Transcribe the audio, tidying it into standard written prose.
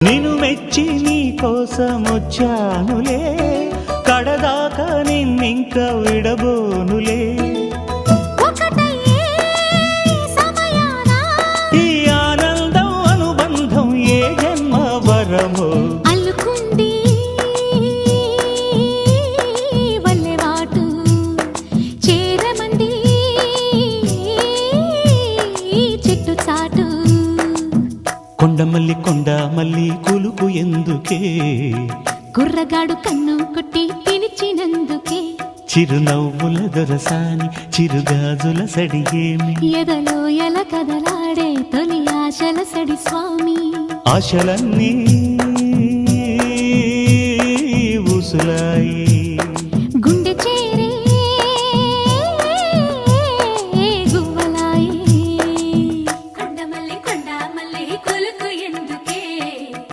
నిన్ను మెచ్చి నీ కోసం వచ్చానులే, కడదాకా నిన్నింక విడబోనులే. ఈ ఆనందం అనుబంధం ఏ జన్మ వరమో అల్లుకుంది వల్లెవాటు చేరమంది చెట్టు చాటు. కొండ మల్లి కులుకు ఎందుకే, కుర్రగాడు కన్ను కొట్టి పిలిచినందుకే. చిరునవ్వుల దొరసాని చిరుగాజుల సడిగేమి, ఎదలో ఎల కదలాడే తొలి ఆశల సడి స్వామి. ఆశలన్నీ ఊసులా